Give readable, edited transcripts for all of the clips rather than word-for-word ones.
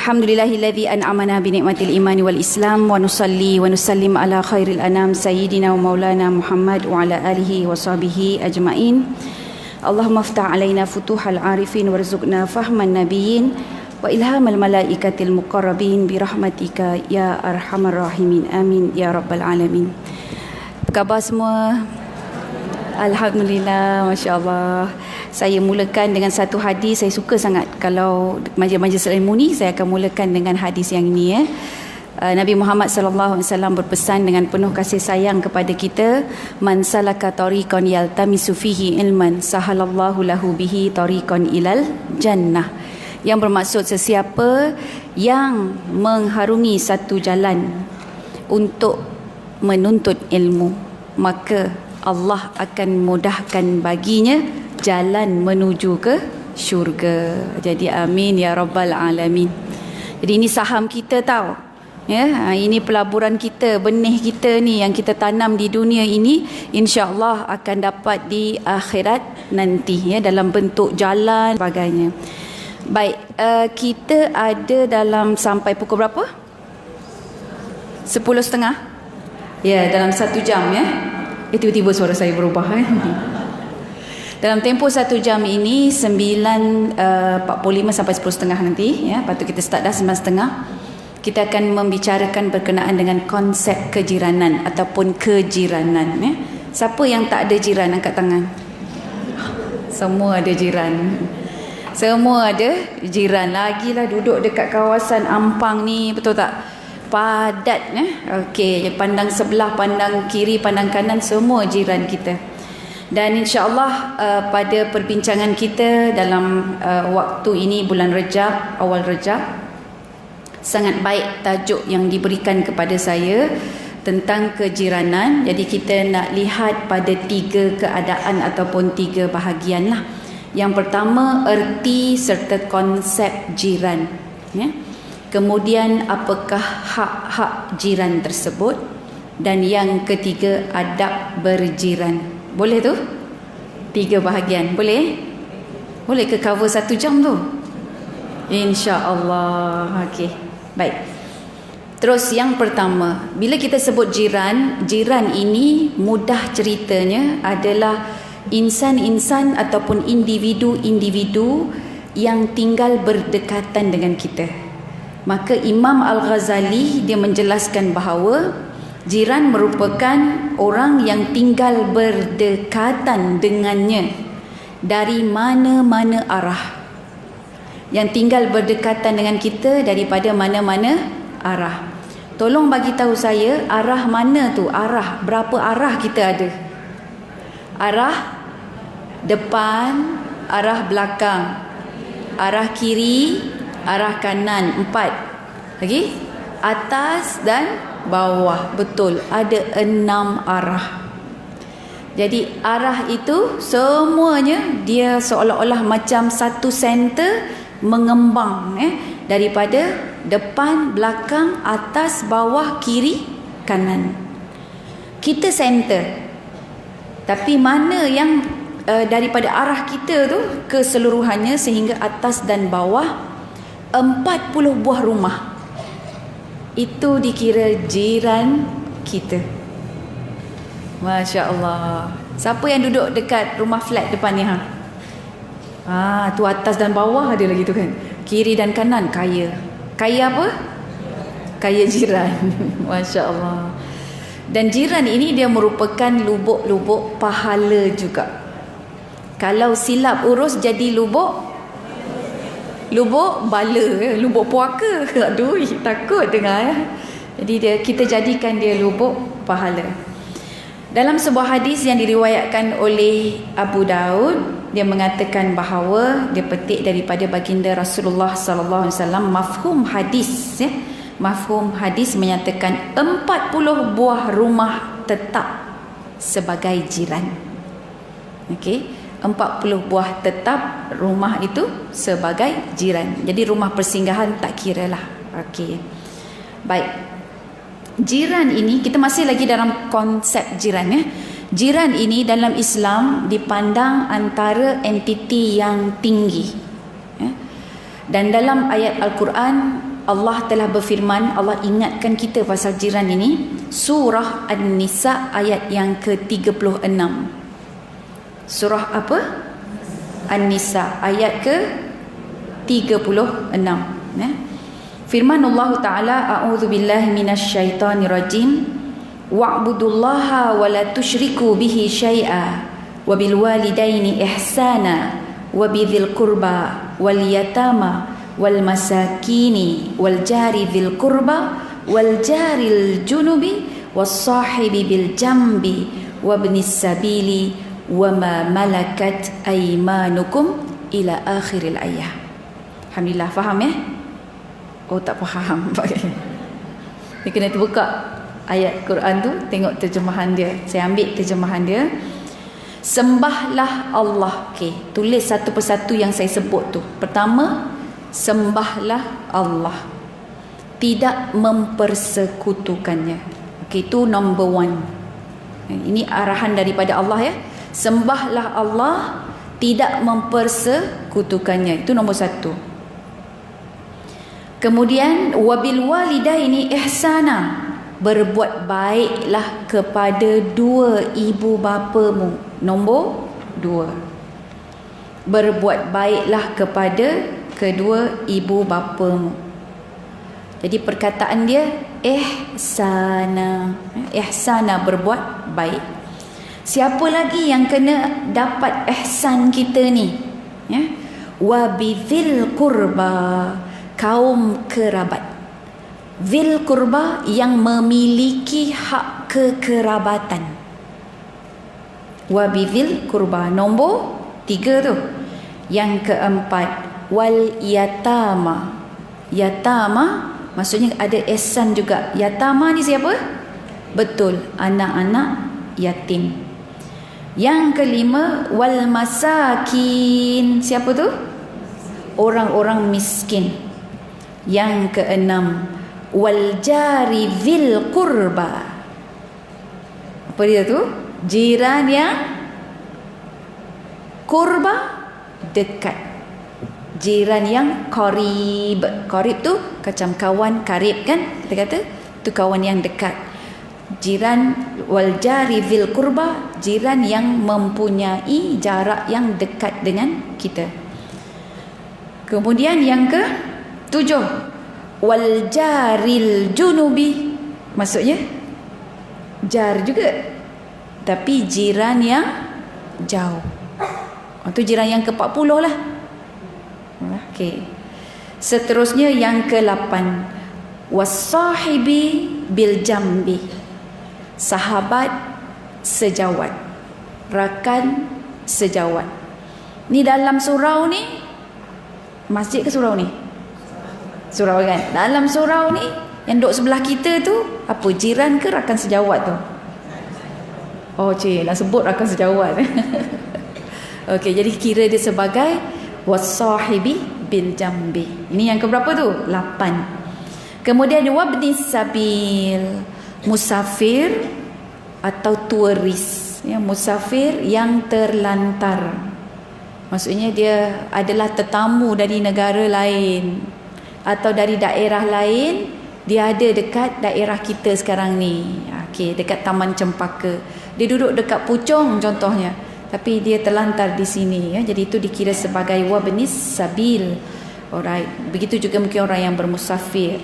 Alhamdulillahilladzi an'amana bi ni'matil imani wal islam wa nusalli wa nusallim ala khairil anam sayyidina wa maulana Muhammad wa ala alihi wa sahbihi ajma'in. Allahumma aftah alaina futuhal arifin warzuqna fahman nabiyyin wa ilhamal malaikatil muqarrabin bi rahmatika ya arhamar rahimin. Amin ya rabbal alamin. Apa khabar semua? Alhamdulillah, masya-Allah. Saya mulakan dengan satu hadis. Saya suka sangat kalau majlis-majlis ilmu ni saya akan mulakan dengan hadis yang ini ya. Nabi Muhammad sallallahu alaihi wasallam berpesan dengan penuh kasih sayang kepada kita, man salaka tariqan yaltamisu fihi ilman sahalallahu lahu bihi tariqan ilal jannah. Yang bermaksud sesiapa yang mengharungi satu jalan untuk menuntut ilmu, maka Allah akan mudahkan baginya jalan menuju ke syurga. Jadi amin ya rabbal alamin. Jadi ini saham kita tahu. Ya, ini pelaburan kita, benih kita ni yang kita tanam di dunia ini, insya-Allah akan dapat di akhirat nanti ya, dalam bentuk jalan sebagainya. Baik, kita ada dalam sampai pukul berapa? 10.30. Ya, dalam 1 jam ya. Tiba-tiba suara saya berubah Dalam tempoh 1 jam ini 9.45 sampai 10.30 nanti ya. Lepas tu kita start dah 9.30. Kita akan membicarakan berkenaan dengan konsep kejiranan ataupun kejiranan ya. Siapa yang tak ada jiran angkat tangan? Semua ada jiran. Semua ada jiran. Lagilah duduk dekat kawasan Ampang ni, betul tak? Padat ya. Okey, pandang sebelah, pandang kiri, pandang kanan, semua jiran kita. Dan insya-Allah pada perbincangan kita dalam waktu ini, bulan Rejab, awal Rejab, sangat baik tajuk yang diberikan kepada saya tentang kejiranan. Jadi kita nak lihat pada 3 keadaan ataupun 3 bahagian lah. Yang pertama, erti serta konsep jiran ya. Kemudian apakah hak-hak jiran tersebut, dan yang ketiga adab berjiran. Boleh tu? 3 bahagian. Boleh? Boleh ke cover 1 jam tu? InsyaAllah. Okey. Baik. Terus yang pertama, bila kita sebut jiran, jiran ini mudah ceritanya adalah insan-insan ataupun individu-individu yang tinggal berdekatan dengan kita. Maka Imam Al-Ghazali dia menjelaskan bahawa jiran merupakan orang yang tinggal berdekatan dengannya dari mana-mana arah. Yang tinggal berdekatan dengan kita daripada mana-mana arah. Tolong bagi tahu saya, arah mana tu? Arah, berapa arah kita ada? Arah depan, arah belakang, arah kiri, arah kanan, 4. Lagi? Atas dan bawah. Betul, ada 6 arah. Jadi arah itu semuanya dia seolah-olah macam satu center mengembang daripada depan, belakang, atas, bawah, kiri, kanan. Kita center. Tapi mana yang daripada arah kita tu keseluruhannya sehingga atas dan bawah, 40 buah rumah itu dikira jiran kita. Masya Allah. Siapa yang duduk dekat rumah flat depan ni tu atas dan bawah ada lagi tu kan, kiri dan kanan kaya. Kaya apa? Kaya jiran. Masya Allah. Dan jiran ini dia merupakan lubuk-lubuk pahala juga. Kalau silap urus jadi lubuk bala, lubuk puaka. Aduh, takut dengar ya. Jadi kita jadikan dia lubuk pahala. Dalam sebuah hadis yang diriwayatkan oleh Abu Daud, dia mengatakan bahawa dia petik daripada baginda Rasulullah sallallahu alaihi wasallam, mafhum hadis ya. Mafhum hadis menyatakan 40 buah rumah tetap sebagai jiran. Okey. 40 buah tetap rumah itu sebagai jiran. Jadi rumah persinggahan tak kira lah. Okey. Baik. Jiran ini, kita masih lagi dalam konsep jiran ya. Jiran ini dalam Islam dipandang antara entiti yang tinggi. Dan dalam ayat Al-Quran Allah telah berfirman, Allah ingatkan kita pasal jiran ini. Surah An-Nisa ayat yang ke-36. Surah apa? An-Nisa ayat ke-36. Firman Allah Ta'ala, A'udzu billahi minasyaitonir rajim. Wa'budullaha wa la tusyriku bihi syai'a wa bil walidaini ihsana wa bidzil qurba wal yatama wal masakini wal jari dzil qurba wal jaril junubi was sahibi bil jambi wa ibnis sabili wa ma malakat aymanukum ila akhiril ayah. Alhamdulillah, faham ya? Oh, tak faham. Dia kena terbuka ayat Quran tu, tengok terjemahan dia. Saya ambil terjemahan dia. Sembahlah Allah. Okey, tulis satu persatu yang saya sebut tu. Pertama, sembahlah Allah, tidak mempersekutukannya. Okey, itu number one. Ini arahan daripada Allah ya. Sembahlah Allah, tidak mempersekutukannya. Itu nombor satu. Kemudian wabil walidaini ihsana, berbuat baiklah kepada dua ibu bapamu. Nombor dua, berbuat baiklah kepada kedua ibu bapamu. Jadi perkataan dia ihsana. Ihsana, berbuat baik. Siapa lagi yang kena dapat ihsan kita ni? Ya. Wa bidzil qurba, kaum kerabat. Dzil qurba, yang memiliki hak kekerabatan. Wa bidzil qurba, nombor 3 tu. Yang keempat, wal yatama. Yatama maksudnya ada ihsan juga. Yatama ni siapa? Betul, anak-anak yatim. Yang kelima, wal masakin. Siapa tu? Orang-orang miskin. Yang keenam, wal jari dzil qurba. Apa dia tu? Jiran yang qurba, dekat. Jiran yang qarib. Qarib tu macam kawan karib kan? Kita kata tu kawan yang dekat. Jiran wal jari dzil qurba, jiran yang mempunyai jarak yang dekat dengan kita. Kemudian yang ke-7, wal jaril junubi, maksudnya jar juga tapi jiran yang jauh. Itu jiran yang ke-40 lah. Okey. Seterusnya yang ke-8, wasahibi bil jambi, sahabat sejawat, rakan sejawat. Ni dalam surau ni, masjid ke surau ni? Surau kan? Dalam surau ni yang duduk sebelah kita tu apa, jiran ke rakan sejawat tu? Oh cik, nak sebut rakan sejawat. Okey, jadi kira dia sebagai wasahibi bil jambi. Ini yang keberapa tu? 8. Kemudian wabnis sabil, musafir atau turis ya, musafir yang terlantar. Maksudnya dia adalah tetamu dari negara lain atau dari daerah lain, dia ada dekat daerah kita sekarang ni. Okey, dekat Taman Cempaka. Dia duduk dekat Puchong contohnya, tapi dia terlantar di sini ya. Jadi itu dikira sebagai wabnis sabil. Alright. Begitu juga mungkin orang yang bermusafir.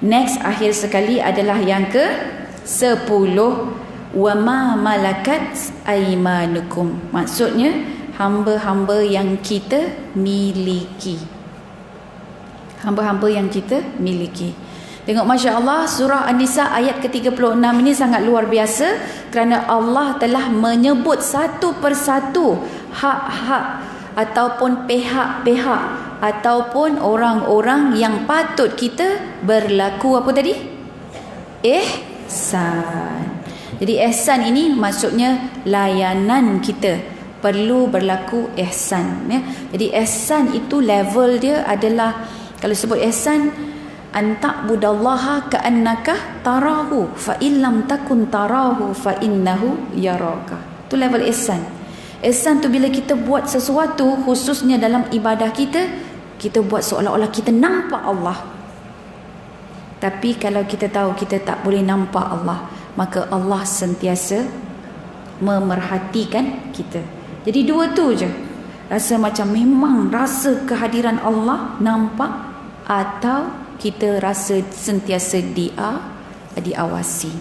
Next, akhir sekali adalah yang ke-10, wa ma malakat aymanukum. Maksudnya hamba-hamba yang kita miliki. Hamba-hamba yang kita miliki. Tengok, Masya Allah, surah An-Nisa ayat ke-36 ini sangat luar biasa kerana Allah telah menyebut satu persatu hak-hak ataupun pihak-pihak ataupun orang-orang yang patut kita berlaku apa tadi? Ihsan. Jadi ihsan ini maksudnya layanan kita perlu berlaku ihsan ya. Jadi ihsan itu level dia adalah, kalau sebut ihsan, anta'budallaha ka'annaka tarahu fa illam takun tarahu fa innahu yaraka. Itu level ihsan. Ihsan tu bila kita buat sesuatu, khususnya dalam ibadah kita, kita buat seolah-olah kita nampak Allah. Tapi kalau kita tahu kita tak boleh nampak Allah, maka Allah sentiasa memerhatikan kita. Jadi dua tu je. Rasa macam memang rasa kehadiran Allah nampak, atau kita rasa sentiasa diawasi.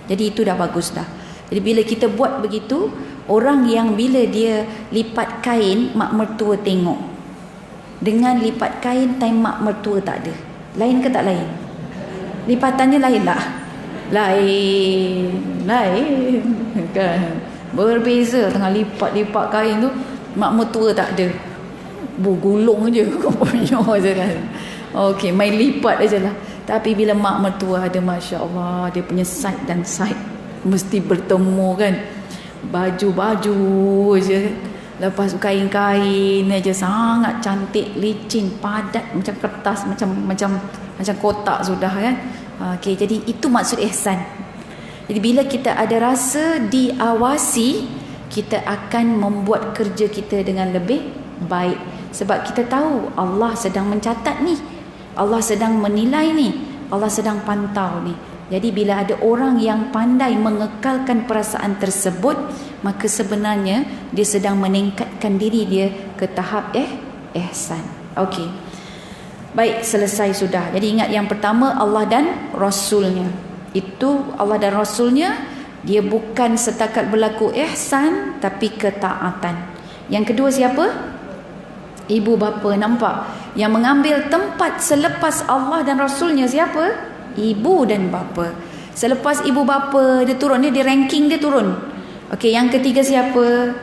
Jadi itu dah bagus dah. Jadi bila kita buat begitu, orang yang bila dia lipat kain, mak mertua tengok, dengan lipat kain time mak mertua tak ada, lain ke tak lain? Lipatannya lain tak? Lain kan? Berbeza tengah lipat kain tu, mak mertua tak ada, bergulung je kopnya je kan. Okey, main lipat aja lah. Tapi bila mak mertua ada, Masya Allah, dia punya side dan side mesti bertemu kan. Baju-baju je, lepas kain-kain aja sangat cantik, licin, padat macam kertas, macam kotak sudah kan. Okey, jadi itu maksud ihsan. Jadi bila kita ada rasa diawasi, kita akan membuat kerja kita dengan lebih baik. Sebab kita tahu Allah sedang mencatat ni, Allah sedang menilai ni, Allah sedang pantau ni. Jadi bila ada orang yang pandai mengekalkan perasaan tersebut, maka sebenarnya dia sedang meningkatkan diri dia ke tahap ihsan. Okey. Baik, selesai sudah. Jadi ingat yang pertama, Allah dan Rasulnya. Itu Allah dan Rasulnya, dia bukan setakat berlaku ihsan, tapi ketaatan. Yang kedua siapa? Ibu bapa. Nampak? Yang mengambil tempat selepas Allah dan Rasulnya siapa? Ibu dan bapa. Selepas ibu bapa dia turun, dia ranking dia turun. Okey, yang ketiga siapa?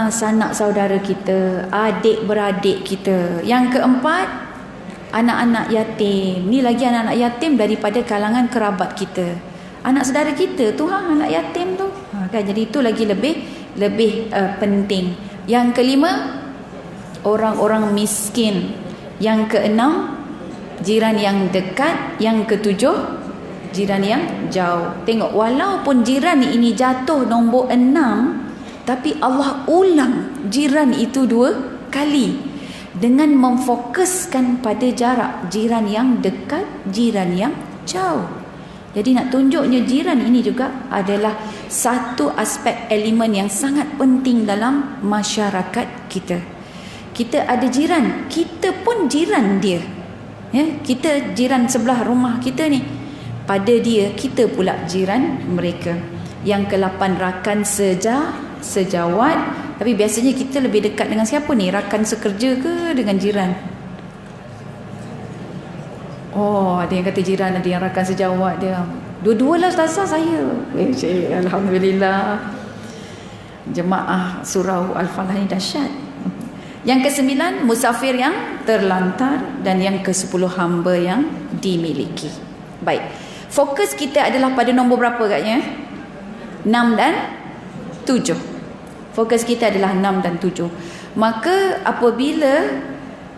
Sanak saudara kita, adik beradik kita. Yang keempat, anak-anak yatim. Ni lagi anak-anak yatim daripada kalangan kerabat kita, anak saudara kita tu, anak yatim tu kan. Jadi itu lagi lebih penting. Yang kelima, orang-orang miskin. Yang keenam, jiran yang dekat. Yang ketujuh, jiran yang jauh. Tengok, walaupun jiran ini jatuh nombor 6, tapi Allah ulang jiran itu 2 kali dengan memfokuskan pada jarak jiran yang dekat, jiran yang jauh. Jadi nak tunjuknya jiran ini juga adalah satu aspek elemen yang sangat penting dalam masyarakat kita. Kita ada jiran, kita pun jiran dia. Ya, kita jiran sebelah rumah kita ni. Pada dia, kita pula jiran mereka. Yang ke-8, rakan sejawat. Tapi biasanya kita lebih dekat dengan siapa ni? Rakan sekerja ke dengan jiran? Oh, ada yang kata jiran, ada yang rakan sejawat dia. Dua-dualah ustazah saya. Alhamdulillah. Jemaah surau Al-Falah ni dahsyat. Yang ke-9, musafir yang terlantar. Dan yang ke-10, hamba yang dimiliki. Baik. Fokus kita adalah pada nombor berapa katnya? 6 dan 7. Fokus kita adalah 6 dan 7. Maka apabila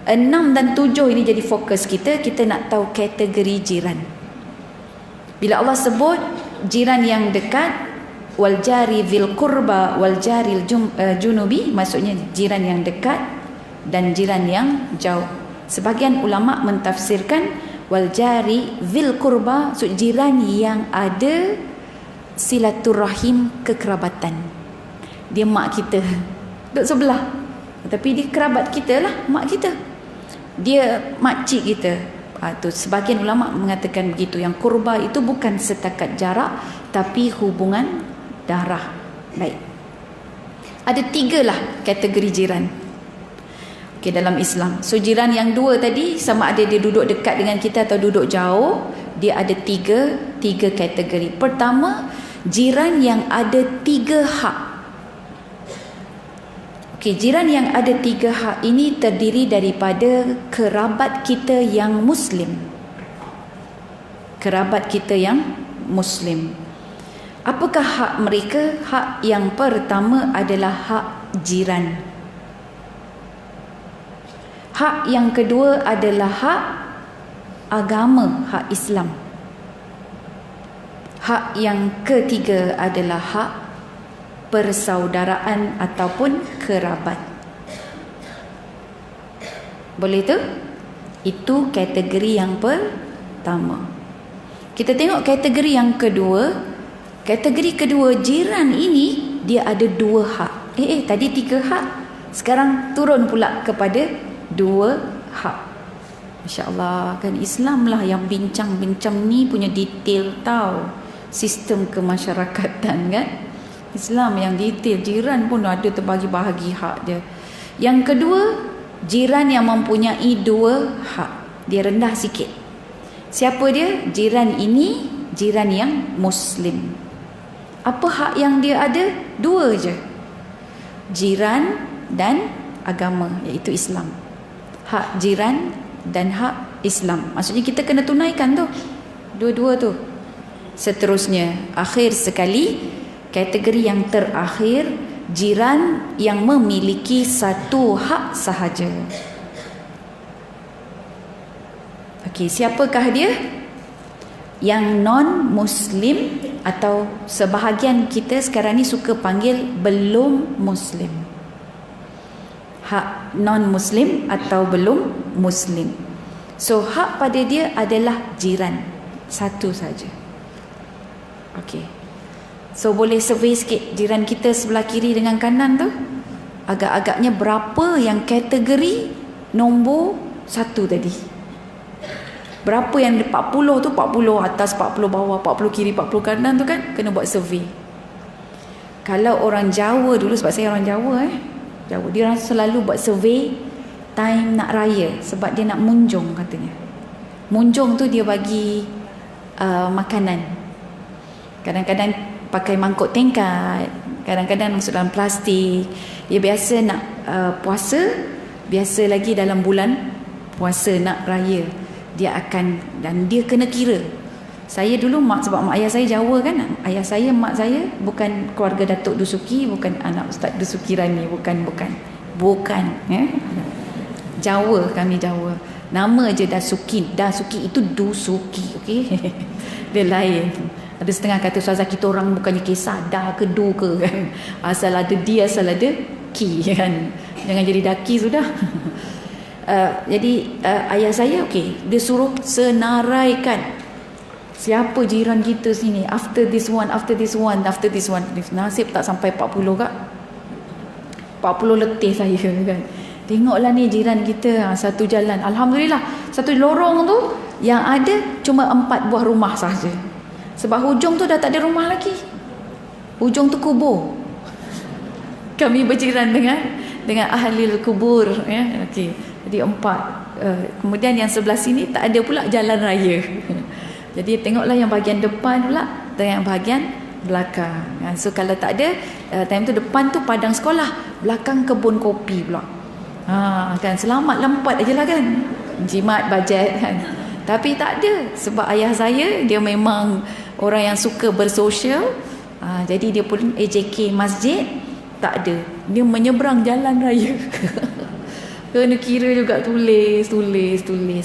6 dan 7 ini jadi fokus kita, kita nak tahu kategori jiran. Bila Allah sebut jiran yang dekat, wal jari dzil qurba wal jaril junubi, maksudnya jiran yang dekat dan jiran yang jauh. Sebahagian ulama mentafsirkan wal jari dzil qurba, maksud jiran yang ada silaturahim, kekerabatan. Dia mak kita, duduk sebelah, tapi dia kerabat kita lah, mak kita. Dia makcik kita. Tu sebahagian ulama mengatakan begitu. Yang kurba itu bukan setakat jarak, tapi hubungan darah. Baik. Ada 3 lah kategori jiran. Okey, dalam Islam. So jiran yang 2 tadi, sama ada dia duduk dekat dengan kita atau duduk jauh, dia ada 3 kategori. Pertama, jiran yang ada 3 hak. Okey, jiran yang ada 3 hak ini terdiri daripada kerabat kita yang Muslim. Kerabat kita yang Muslim. Apakah hak mereka? Hak yang pertama adalah hak jiran. Hak yang kedua adalah hak agama, hak Islam. Hak yang ketiga adalah hak persaudaraan ataupun kerabat. Boleh tu? Itu kategori yang pertama. Kita tengok kategori yang kedua. Kategori kedua, jiran ini dia ada 2 hak. Tadi 3 hak, sekarang turun pula kepada 2 hak. Masya Allah, kan Islam lah yang bincang-bincang ni punya detail tahu sistem kemasyarakatan kan. Islam yang detail, jiran pun ada terbagi-bahagi hak dia. Yang kedua, jiran yang mempunyai 2 hak. Dia rendah sikit. Siapa dia? Jiran ini jiran yang Muslim. Apa hak yang dia ada? 2 je. Jiran dan agama, iaitu Islam. Hak jiran dan hak Islam. Maksudnya kita kena tunaikan tu, dua-dua tu. Seterusnya, akhir sekali, kategori yang terakhir, jiran yang memiliki 1 hak sahaja. Okey, siapakah dia? Yang non-Muslim, atau sebahagian kita sekarang ni suka panggil belum Muslim. Hak non-Muslim atau belum Muslim. So hak pada dia adalah jiran, 1 saja. Okey. So boleh survey sikit jiran kita sebelah kiri dengan kanan tu, agak-agaknya berapa yang kategori nombor 1 tadi? Berapa yang 40 tu, 40 atas, 40 bawah, 40 kiri, 40 kanan tu kan, kena buat survey. Kalau orang Jawa dulu, sebab saya orang Jawa Jawa, dia orang selalu buat survey time nak raya, sebab dia nak munjung katanya. Munjung tu dia bagi makanan. Kadang-kadang pakai mangkuk tingkat, kadang-kadang masuk dalam plastik. Dia biasa nak puasa, biasa lagi dalam bulan puasa nak raya, dia akan, dan dia kena kira. Saya dulu sebab mak ayah saya Jawa kan, ayah saya, mak saya bukan keluarga Datuk Dusuki, bukan anak Ustaz Dusuki Rani, bukan Jawa, kami Jawa. Nama je Dasuki itu Dusuki, okey. Dia lain. Ada setengah kata Ustazah, kita orang bukannya kisah dah ke du ke kan, asal ada dia, asal ada ki kan, jangan jadi daki sudah. Jadi ayah saya okey, dia suruh senaraikan siapa jiran kita sini, after this one. Nasib tak sampai 40 kak, 40 letih saya kan. Tengoklah ni jiran kita, satu jalan, alhamdulillah, satu lorong tu yang ada cuma 4 buah rumah sahaja. Sebab hujung tu dah tak ada rumah lagi, hujung tu kubur. Kami berjiran dengan ahli kubur ya. Okey, jadi 4. Kemudian yang sebelah sini tak ada pula jalan raya. Jadi tengoklah yang bahagian depan pula dan yang bahagian belakang. So kalau tak ada, time tu depan tu padang sekolah, belakang kebun kopi pula. Kan selamat lempat aje lah kan, jimat bajet kan. Tapi tak ada, sebab ayah saya dia memang orang yang suka bersosial. Jadi dia pun AJK masjid tak ada, dia menyeberang jalan raya. Kena kira juga, tulis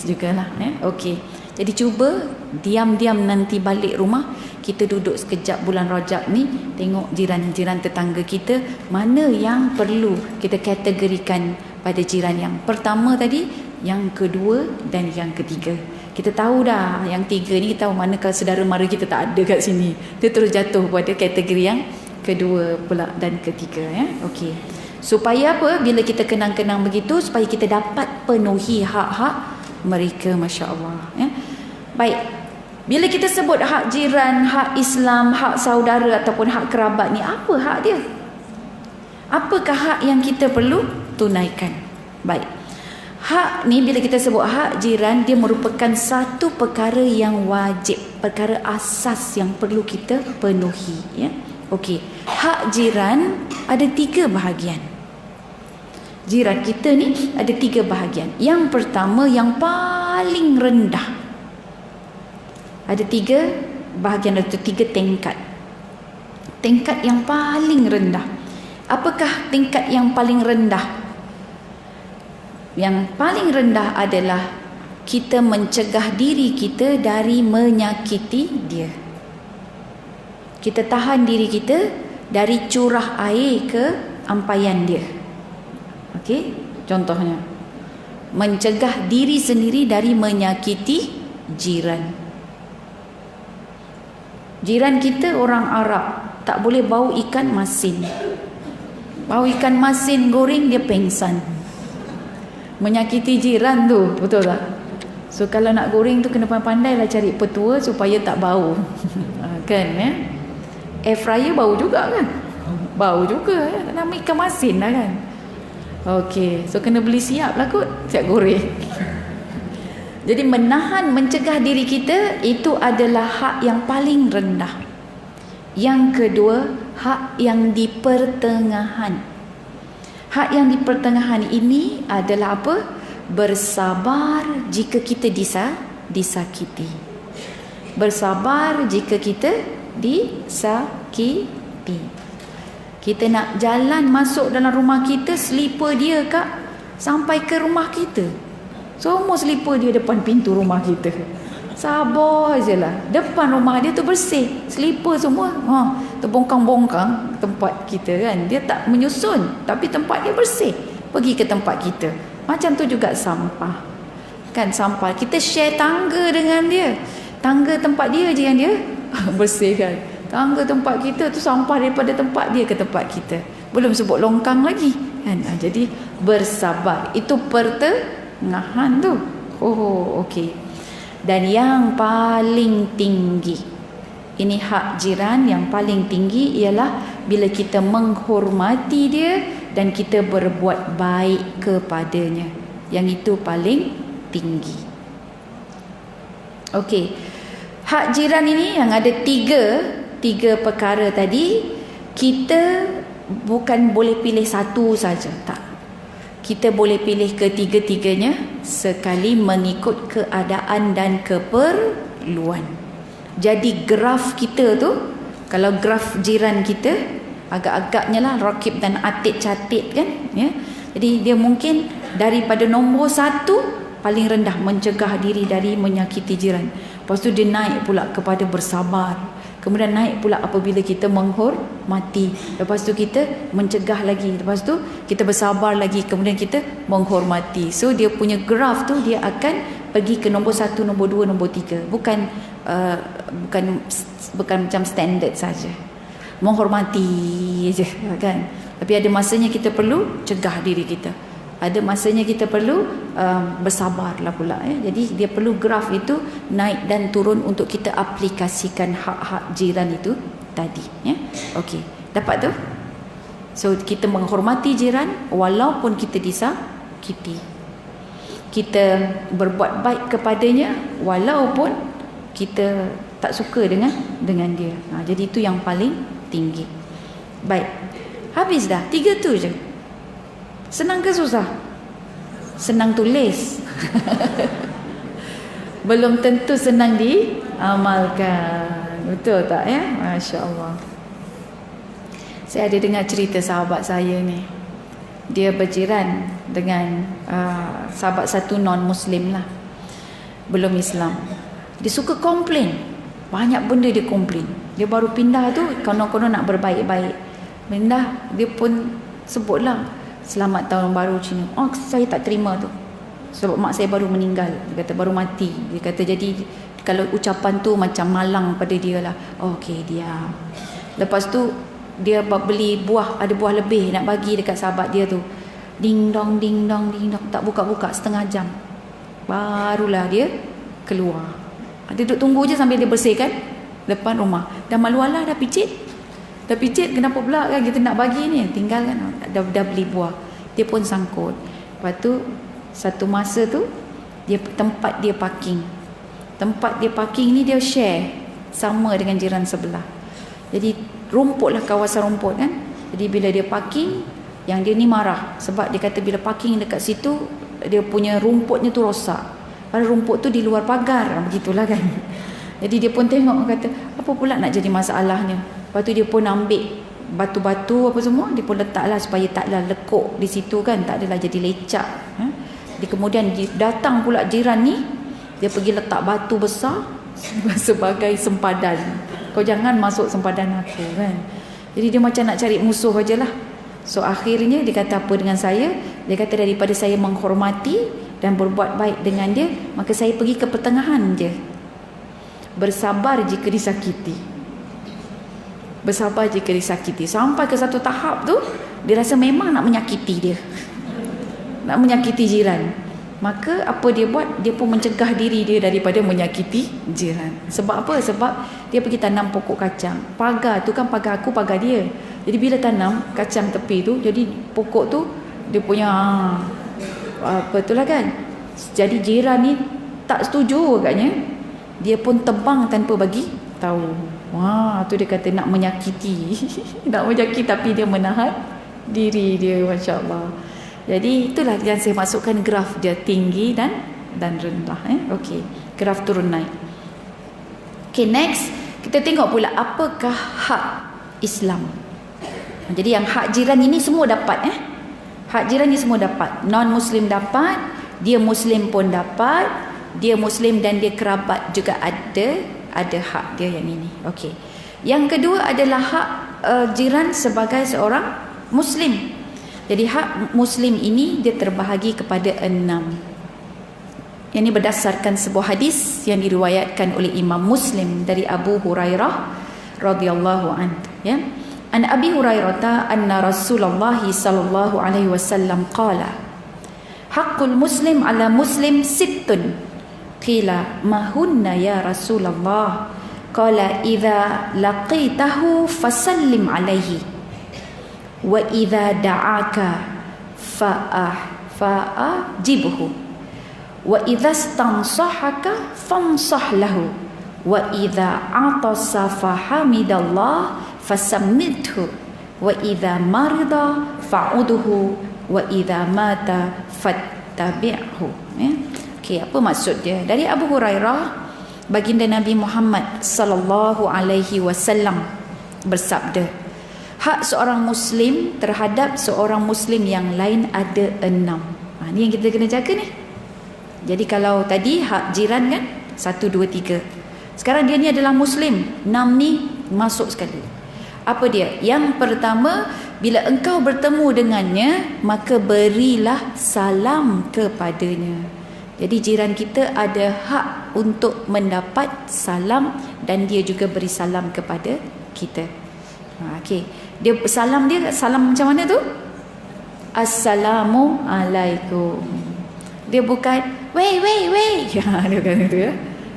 jugalah Okey. Jadi cuba diam-diam nanti balik rumah, kita duduk sekejap bulan Rajab ni, tengok jiran-jiran tetangga kita, mana yang perlu kita kategorikan pada jiran yang pertama tadi, yang kedua dan yang ketiga. Kita tahu dah yang 3 ni, kita tahu mana kalau saudara mara kita tak ada kat sini, dia terus jatuh pada kategori yang kedua pula dan ketiga Okey. Supaya apa? Bila kita kenang-kenang begitu, supaya kita dapat penuhi hak-hak mereka, masya-Allah Baik. Bila kita sebut hak jiran, hak Islam, hak saudara ataupun hak kerabat ni, apa hak dia? Apakah hak yang kita perlu tunaikan? Baik. Hak ni bila kita sebut hak jiran, dia merupakan satu perkara yang wajib, perkara asas yang perlu kita penuhi Okey. Hak jiran ada 3 bahagian. Jiran kita ni ada 3 bahagian. Yang pertama, yang paling rendah. Ada 3 bahagian atau 3 tingkat. Tingkat yang paling rendah. Apakah tingkat yang paling rendah? Yang paling rendah adalah kita mencegah diri kita dari menyakiti dia. Kita tahan diri kita dari curah air ke ampaian dia. Okey, contohnya mencegah diri sendiri dari menyakiti jiran. Jiran kita orang Arab, tak boleh bau ikan masin. Bau ikan masin goreng dia pengsan. Menyakiti jiran tu, betul tak? So kalau nak goreng tu kena pandai-pandailah cari petua supaya tak bau. Kan air fryer bau juga kan? Bau juga ya. Nama ikan masin lah kan. Okey, so kena beli siap lah kot, siap goreng. Jadi mencegah diri kita itu adalah hak yang paling rendah. Yang kedua, hak yang di pertengahan. Hak yang di pertengahan ini adalah apa? Bersabar jika kita disakiti. Bersabar jika kita disakiti. Kita nak jalan masuk dalam rumah kita, slipper dia kak sampai ke rumah kita. Semua slipper dia depan pintu rumah kita. Sabar je lah. Depan rumah dia tu bersih, slipper semua terbongkang-bongkang tempat kita kan. Dia tak menyusun, tapi tempat dia bersih. Pergi ke tempat kita. Macam tu juga sampah. Kan sampah, kita share tangga dengan dia. Tangga tempat dia je yang dia bersihkan. Tangga tempat kita tu sampah daripada tempat dia ke tempat kita. Belum sebut longkang lagi kan. Jadi bersabar. Itu pertengahan tu. Oh okey. Dan yang paling tinggi, ini hak jiran yang paling tinggi ialah bila kita menghormati dia dan kita berbuat baik kepadanya. Yang itu paling tinggi. Okey. Hak jiran ini yang ada tiga perkara tadi, kita bukan boleh pilih satu saja, tak. Kita boleh pilih ketiga-tiganya sekali mengikut keadaan dan keperluan. Jadi graf kita tu, kalau graf jiran kita, agak-agaknya lah Rakib dan Atid catit kan ya. Jadi dia mungkin daripada nombor 1 paling rendah, mencegah diri dari menyakiti jiran. Lepas tu dia naik pula kepada bersabar. Kemudian naik pula apabila kita menghormati. Lepas tu kita mencegah lagi. Lepas tu kita bersabar lagi. Kemudian kita menghormati. So dia punya graf tu dia akan pergi ke nombor 1, nombor 2, nombor 3. Bukan macam standard saja. Menghormati je kan. Tapi ada masanya kita perlu cegah diri kita. Ada masanya kita perlu bersabarlah pula ya. Jadi dia perlu graf itu naik dan turun untuk kita aplikasikan hak-hak jiran itu tadi ya. Okey, dapat tu? So kita menghormati jiran walaupun kita disakiti. Kita berbuat baik kepadanya walaupun kita tak suka dengan dia. Jadi itu yang paling tinggi. Baik. Habis dah. 3 tu je. Senang ke susah? Senang tulis. Belum tentu senang diamalkan. Betul tak ya? Masya Allah. Saya ada dengar cerita sahabat saya ni. Dia berjiran dengan sahabat satu non-Muslim lah. Belum Islam. Dia suka komplain. Banyak benda dia komplain. Dia baru pindah tu, konon-konon nak berbaik-baik. Pindah, dia pun sebutlah, selamat tahun baru Cina. Oh, saya tak terima tu. Sebab mak saya baru meninggal. Dia kata baru mati. Dia kata jadi kalau ucapan tu macam malang pada dia lah. Oh, okey, diam. Lepas tu dia beli buah, ada buah lebih nak bagi dekat sahabat dia tu. Ding dong ding dong ding dong, tak buka-buka setengah jam. Barulah dia keluar. Dia duduk tunggu je sambil dia bersihkan depan rumah. Dah malu alah, dah picit. Dah picit, kenapa pula kan kita nak bagi ni? Tinggal kan, dah beli buah. Dia pun sangkut. Lepas tu satu masa tu tempat dia parking. Tempat dia parking ni dia share sama dengan jiran sebelah. Jadi rumputlah, kawasan rumput kan. Jadi bila dia parking, yang dia ni marah sebab dia kata bila parking dekat situ dia punya rumputnya tu rosak. Padahal rumput tu di luar pagar, begitulah kan. Jadi dia pun tengok, kata apa pula nak jadi masalahnya. Lepas tu dia pun ambil batu-batu apa semua, dia pun letaklah supaya taklah lekuk di situ kan, tak adalah jadi lecak. Dia kemudian datang pula jiran ni, dia pergi letak batu besar sebagai sempadan. Kau jangan masuk sempadan aku kan. Jadi dia macam nak cari musuh ajalah. So akhirnya dia kata apa dengan saya? Dia kata daripada saya menghormati dan berbuat baik dengan dia, maka saya pergi ke pertengahan je. Bersabar jika disakiti. Bersabar jika disakiti. Sampai ke satu tahap tu, dia rasa memang nak menyakiti dia. Nak menyakiti jiran. Maka apa dia buat? Dia pun mencegah diri dia daripada menyakiti jiran. Sebab apa? Sebab dia pergi tanam pokok kacang. Pagar tu kan pagar aku, pagar dia. Jadi bila tanam kacang tepi tu, jadi pokok tu dia punya apa tu lah kan. Jadi jiran ni tak setuju agaknya. Dia pun tebang tanpa bagi tahu. Wah, tu dia kata nak menyakiti. Nak menyakiti tapi dia menahan diri dia, masya-Allah. Jadi itulah yang saya masukkan graf dia tinggi dan rendah. Okey, graf turun naik. Okay, next kita tengok pula apakah hak Islam. Jadi yang hak jiran ini semua dapat. Hak jiran ni semua dapat. Non-Muslim dapat, dia Muslim pun dapat, dia Muslim dan dia kerabat juga ada hak dia yang ini. Okey. Yang kedua adalah hak jiran sebagai seorang Muslim. Jadi hak Muslim ini dia terbahagi kepada 6. Yang ini berdasarkan sebuah hadis yang diriwayatkan oleh Imam Muslim dari Abu Hurairah radhiyallahu anhu. Ya. An Abi Hurairah anna Rasulullah sallallahu alaihi wasallam qala: Haqqul muslim ala muslim sittun. Qila ma hunna ya Rasulullah? Qala idza laqitahu fasallim alaihi wa idza da'aka fa'ajibhu wa idza stansahaka fansah lahu wa idza atasa fahamidallah fasammithu wa idza marida fa'udhu wa idza mata fattabi'hu. Okey, apa maksud dia? Dari Abu Hurairah, baginda Nabi Muhammad sallallahu alaihi wasallam bersabda, hak seorang Muslim terhadap seorang Muslim yang lain ada 6. Ni yang kita kena jaga ni. Jadi kalau tadi hak jiran kan 1, 2, 3. Sekarang dia ni adalah Muslim, 6 ni masuk sekali. Apa dia? Yang pertama, bila engkau bertemu dengannya, maka berilah salam kepadanya. Jadi jiran kita ada hak untuk mendapat salam dan dia juga beri salam kepada kita. Okey. Dia salam macam mana tu? Assalamualaikum. Dia bukan wei. Dia bukan itu ya.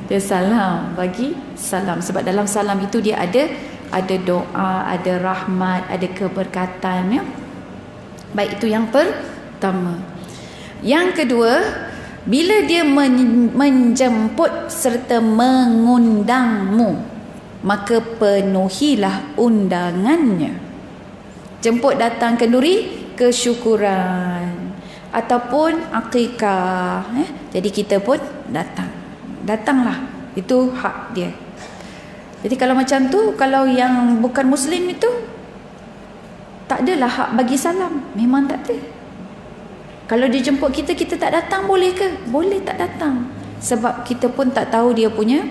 Dia salam, bagi salam. Sebab dalam salam itu dia ada doa, ada rahmat, ada keberkatan ya. Baik, itu yang pertama. Yang kedua, bila dia menjemput serta mengundangmu, maka penuhilah undangannya. Jemput datang kenduri, kesyukuran ataupun akikah. Jadi kita pun datanglah. Itu hak dia. Jadi kalau macam tu, kalau yang bukan Muslim itu tak adalah hak bagi salam. Memang tak ada. Kalau dia jemput kita, kita tak datang boleh ke? Boleh tak datang. Sebab kita pun tak tahu dia punya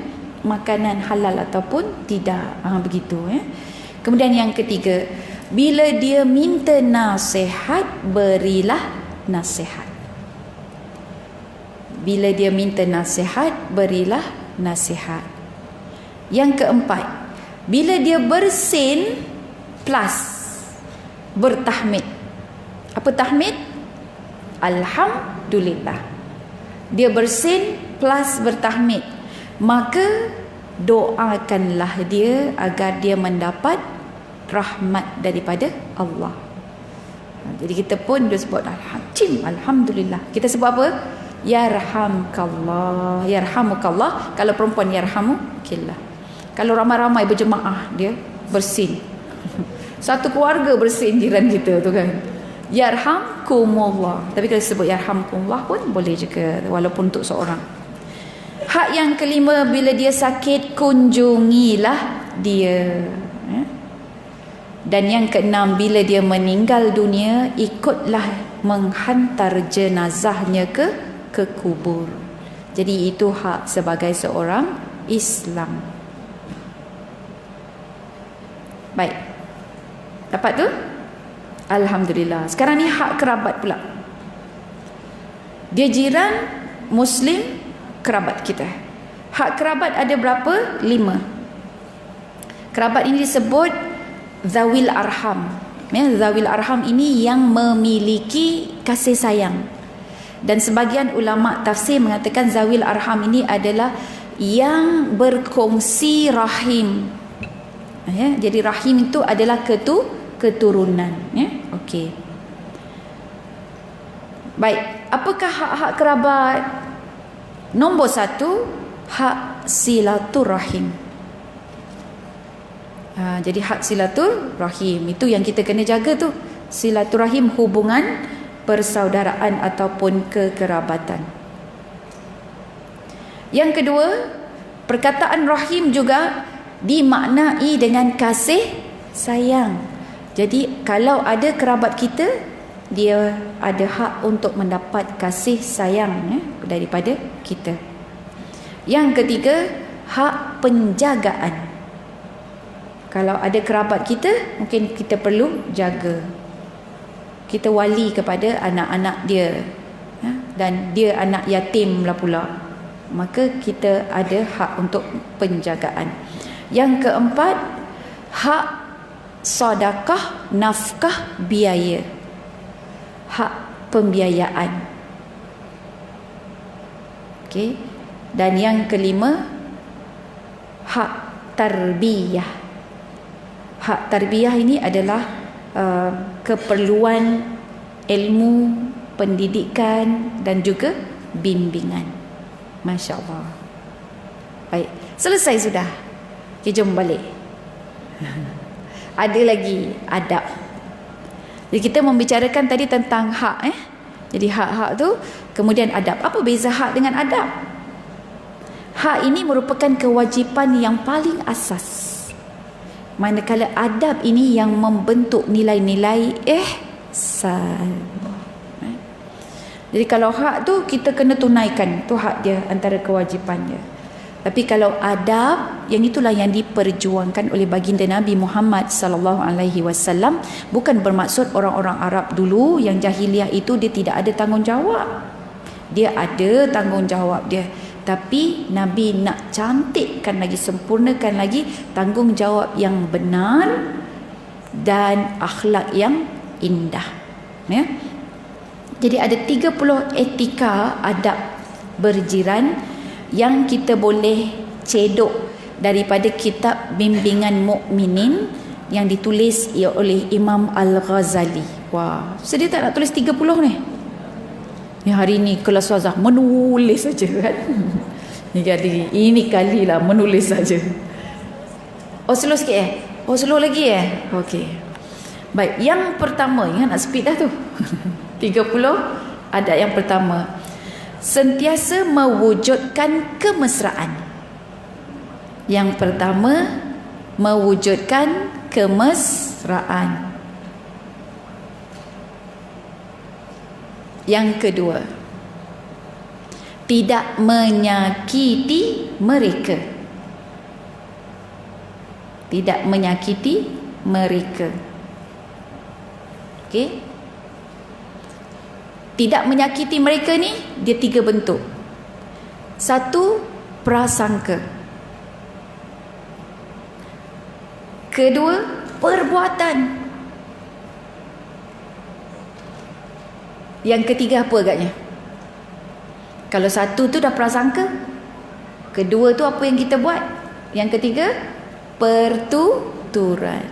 makanan halal ataupun tidak. Begitu ya. Kemudian yang ketiga, bila dia minta nasihat, berilah nasihat. Bila dia minta nasihat, berilah nasihat. Yang keempat, bila dia bersin plus bertahmid. Apa tahmid? Alhamdulillah. Dia bersin plus bertahmid, maka doakanlah dia agar dia mendapat rahmat daripada Allah. Jadi kita pun dia sebut alhamdulillah. Kita sebut apa? Yarhamkallah, yarhamukallah. Kalau perempuan yarhamukillah. Kalau ramai-ramai berjemaah dia bersin. Satu keluarga bersin jiran kita tu kan. Yarhamkumullah. Tapi kalau sebut yarhamkumullah pun boleh juga, walaupun untuk seorang. Hak yang kelima, bila dia sakit, kunjungilah dia. Dan yang keenam, bila dia meninggal dunia, ikutlah menghantar jenazahnya ke kubur. Jadi itu hak sebagai seorang Islam. Baik. Dapat tu? Alhamdulillah. Sekarang ni hak kerabat pula. Dia jiran, Muslim, kerabat kita. Hak kerabat ada berapa? 5. Kerabat ini disebut zawil arham. Ya, zawil arham ini yang memiliki kasih sayang. Dan sebagian ulama tafsir mengatakan zawil arham ini adalah yang berkongsi rahim. Ya, jadi rahim itu adalah keturunan. Ya, okey. Baik, apakah hak-hak kerabat? Nombor 1, hak silaturahim. Jadi hak silaturahim itu yang kita kena jaga tu. Silaturahim, hubungan persaudaraan ataupun kekerabatan. Yang kedua, perkataan rahim juga dimaknai dengan kasih sayang. Jadi kalau ada kerabat kita, dia ada hak untuk mendapat kasih sayang daripada kita. Yang ketiga, hak penjagaan. Kalau ada kerabat kita, mungkin kita perlu jaga. Kita wali kepada anak-anak dia, dan dia anak yatim lah pula, maka kita ada hak untuk penjagaan. Yang keempat, hak sedekah, nafkah, biaya, hak pembiayaan. Okey. Dan yang kelima, hak tarbiyah. Hak tarbiyah ini adalah keperluan ilmu, pendidikan dan juga bimbingan. Masya Allah. Baik, selesai sudah. Okay, jom balik. Ada lagi adab. Jadi kita membicarakan tadi tentang hak. Jadi hak-hak tu, kemudian adab. Apa beza hak dengan adab? Hak ini merupakan kewajipan yang paling asas. Manakala adab ini yang membentuk nilai-nilai ihsan. Jadi kalau hak tu kita kena tunaikan, tu hak dia, antara kewajipannya. Tapi kalau adab, yang itulah yang diperjuangkan oleh baginda Nabi Muhammad sallallahu alaihi wasallam. Bukan bermaksud orang-orang Arab dulu yang jahiliah itu dia tidak ada tanggungjawab. Dia ada tanggungjawab dia. Tapi Nabi nak cantikkan lagi, sempurnakan lagi tanggungjawab yang benar dan akhlak yang indah. Ya. Jadi ada 30 etika adab berjiran yang kita boleh cedok daripada kitab Bimbingan Mukminin yang ditulis oleh Imam Al-Ghazali. Wah, so dia tak nak tulis 30 ni. Ni hari ni kelas wazah menulis saja kan. Ini kali lah menulis saja. Oh, slow sikit Oh, slow lagi Okey. Baik, yang pertama, ingat nak speed dah tu. 30 adab yang pertama. Sentiasa mewujudkan kemesraan. Yang pertama, mewujudkan kemesraan. Yang kedua, tidak menyakiti mereka. Tidak menyakiti mereka. Okey. Tidak menyakiti mereka ni dia 3 bentuk. 1, prasangka. Kedua, perbuatan. Yang ketiga apa agaknya? Kalau 1 tu dah prasangka, kedua tu apa yang kita buat, yang ketiga pertuturan.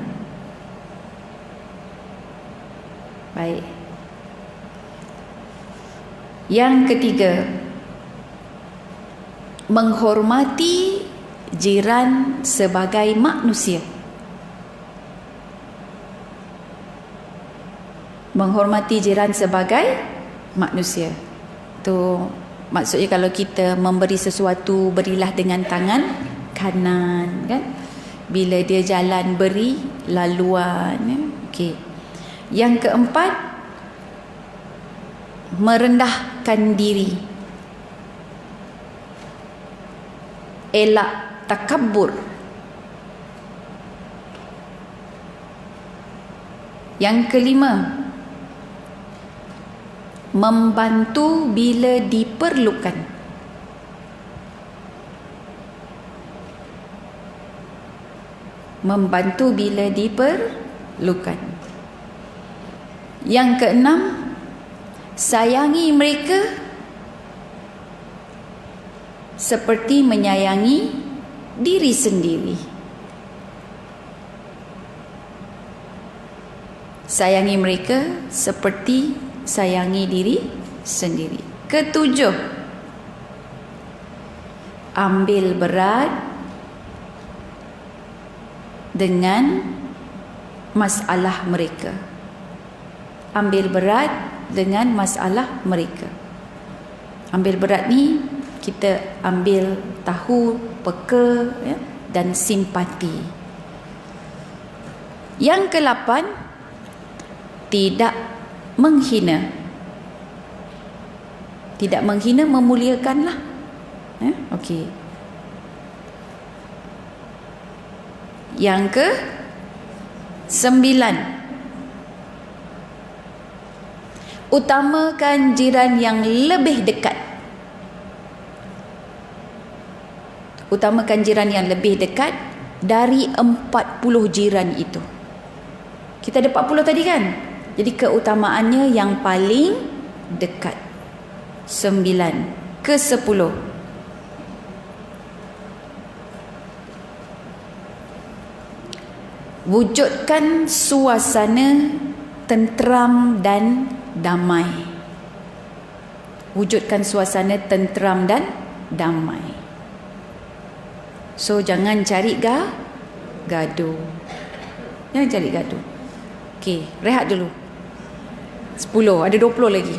Baik. Yang ketiga, menghormati jiran sebagai manusia. Menghormati jiran sebagai manusia. Tu maksudnya kalau kita memberi sesuatu, berilah dengan tangan kanan, kan? Bila dia jalan, beri laluan. Okey. Yang keempat, merendahkan diri. Elak takabbur. Yang kelima, membantu bila diperlukan. membantu bila diperlukan. Yang keenam, sayangi mereka seperti menyayangi diri sendiri. Sayangi mereka seperti sayangi diri sendiri. Ketujuh, ambil berat dengan masalah mereka. Ambil berat dengan masalah mereka. Ambil berat ni kita ambil tahu, peka, ya, dan simpati. Yang ke-8, tidak menghina. Tidak menghina, memuliakanlah. Okey. Yang ke-9, utamakan jiran yang lebih dekat. Utamakan jiran yang lebih dekat dari 40 jiran itu. Kita ada 40 tadi kan? Jadi keutamaannya yang paling dekat. 9. Ke-10, wujudkan suasana tenteram dan damai. Wujudkan suasana tenteram dan damai. So jangan cari gaduh. Jangan cari gaduh. Okey, rehat dulu. 10, ada 20 lagi.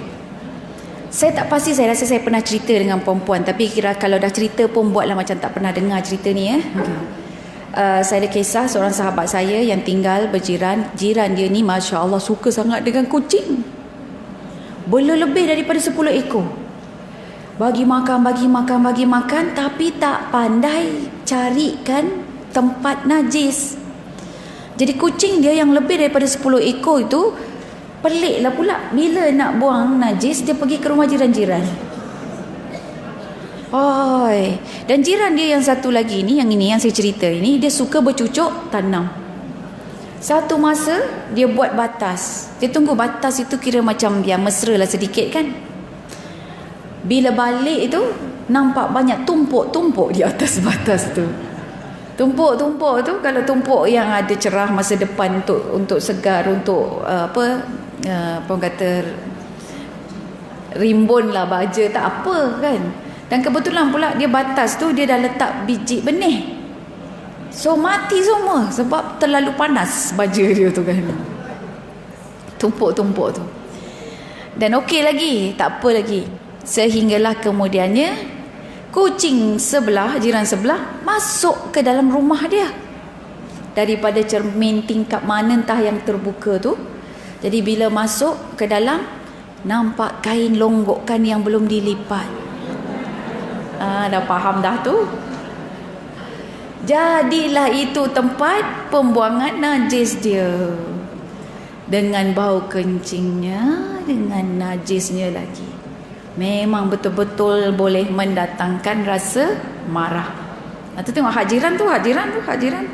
Saya tak pasti, saya rasa saya pernah cerita dengan perempuan, tapi kira kalau dah cerita pun buatlah macam tak pernah dengar cerita ni. Okay. Saya ada kisah seorang sahabat saya yang tinggal berjiran. Jiran dia ni Masya Allah suka sangat dengan kucing. Lebih daripada 10 ekor. Bagi makan, tapi tak pandai carikan tempat najis. Jadi kucing dia yang lebih daripada 10 ekor itu peliklah pula, bila nak buang najis dia pergi ke rumah jiran-jiran. Dan jiran dia yang satu lagi ni, yang saya cerita ini, dia suka bercucuk tanam. Satu masa dia buat batas. Dia tunggu batas itu kira macam biar mesra lah sedikit kan. Bila balik itu nampak banyak tumpuk-tumpuk di atas batas tu. Tumpuk-tumpuk tu, kalau tumpuk yang ada cerah masa depan untuk segar, untuk apa orang kata rimbun lah baja, tak apa kan. Dan kebetulan pula dia batas tu dia dah letak biji benih, so mati semua sebab terlalu panas baja dia tu kan, tumpuk-tumpuk tu. Dan okey lagi, tak apa lagi, sehinggalah kemudiannya kucing sebelah, jiran sebelah masuk ke dalam rumah dia daripada cermin tingkap mana entah yang terbuka tu. Jadi bila masuk ke dalam, nampak kain longgokan yang belum dilipat. Dah faham dah tu. Jadilah itu tempat pembuangan najis dia. Dengan bau kencingnya, dengan najisnya lagi. Memang betul-betul boleh mendatangkan rasa marah. Tu tengok hak jiran tu, hak jiran.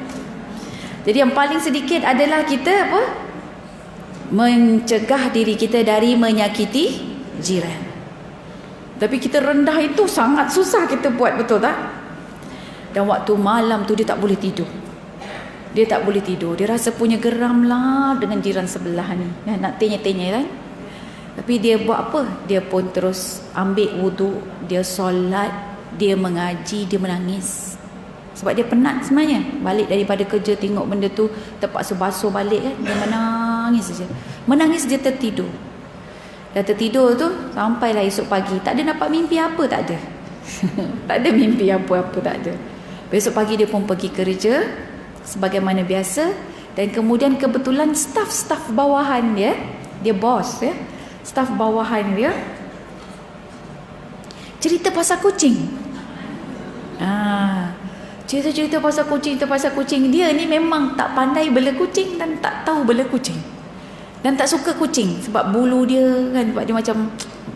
Jadi yang paling sedikit adalah kita apa? Mencegah diri kita dari menyakiti jiran. Tapi kita rendah itu sangat susah kita buat, betul tak? Dan waktu malam tu dia tak boleh tidur. Dia tak boleh tidur. Dia rasa punya geram lah dengan jiran sebelah ni. Nak tanya-tanya kan? Tapi dia buat apa? Dia pun terus ambil wuduk, dia solat, dia mengaji, dia menangis. Sebab dia penat sebenarnya. Balik daripada kerja tengok benda tu, terpaksa basuh balik kan. Dia menangis saja. Menangis dia tertidur. Dah tertidur tu sampailah esok pagi. Tak ada dapat mimpi apa, tak ada. Tak ada mimpi apa-apa, tak ada. Besok pagi dia pun pergi kerja sebagaimana biasa. Dan kemudian kebetulan staf-staf bawahan dia, dia bos ya, staf bawahan dia cerita pasal kucing. Cerita pasal kucing. Dia ni memang tak pandai bela kucing dan tak tahu bela kucing. Dan tak suka kucing sebab bulu dia kan, sebab dia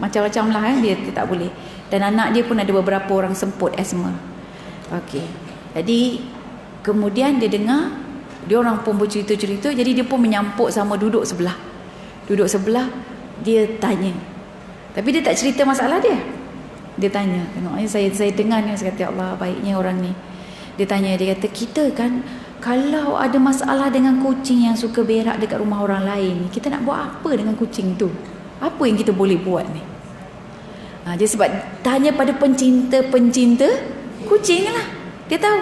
macam-macam lah kan, dia tak boleh. Dan anak dia pun ada beberapa orang semput asma. Okey. Jadi kemudian dia dengar Dia orang pun bercerita-cerita, jadi dia pun menyampuk sama duduk sebelah. Duduk sebelah, dia tanya. Tapi dia tak cerita masalah dia. Dia tanya, tengoknya saya dengar ni, saya kata, ya Allah, baiknya orang ni. Dia tanya, dia kata, kita kan kalau ada masalah dengan kucing yang suka berak dekat rumah orang lain, kita nak buat apa dengan kucing tu? Apa yang kita boleh buat ni? Dia sebab tanya pada pencinta kucing lah. Dia tahu.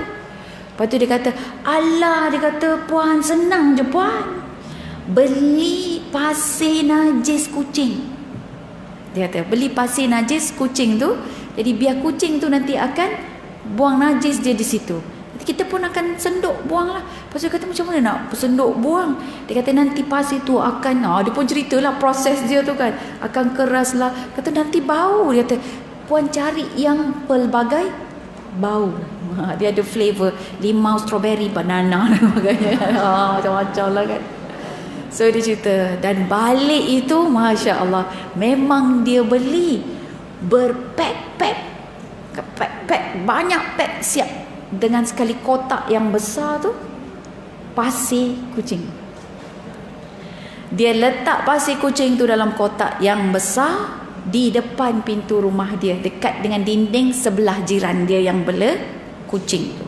Lepas tu dia kata, alah, dia kata, puan, senang je puan. Beli pasir najis kucing. Dia kata, beli pasir najis kucing tu, jadi biar kucing tu nanti akan buang najis dia di situ. Kita pun akan senduk buang lah. Lepas tu dia kata, macam mana nak senduk buang? Dia kata, nanti pasir tu akan, dia pun ceritalah proses dia tu kan, akan keras lah. Kata, nanti bau. Dia kata, puan cari yang pelbagai bau. Dia ada flavor limau, strawberry, banana dan sebagainya. Macam-macam lah kan. So dia cerita, dan balik itu Masya Allah, memang dia beli berpack-pack, banyak pack siap, dengan sekali kotak yang besar tu pasir kucing. Dia letak pasir kucing tu dalam kotak yang besar di depan pintu rumah dia, dekat dengan dinding sebelah jiran dia yang bela kucing tu.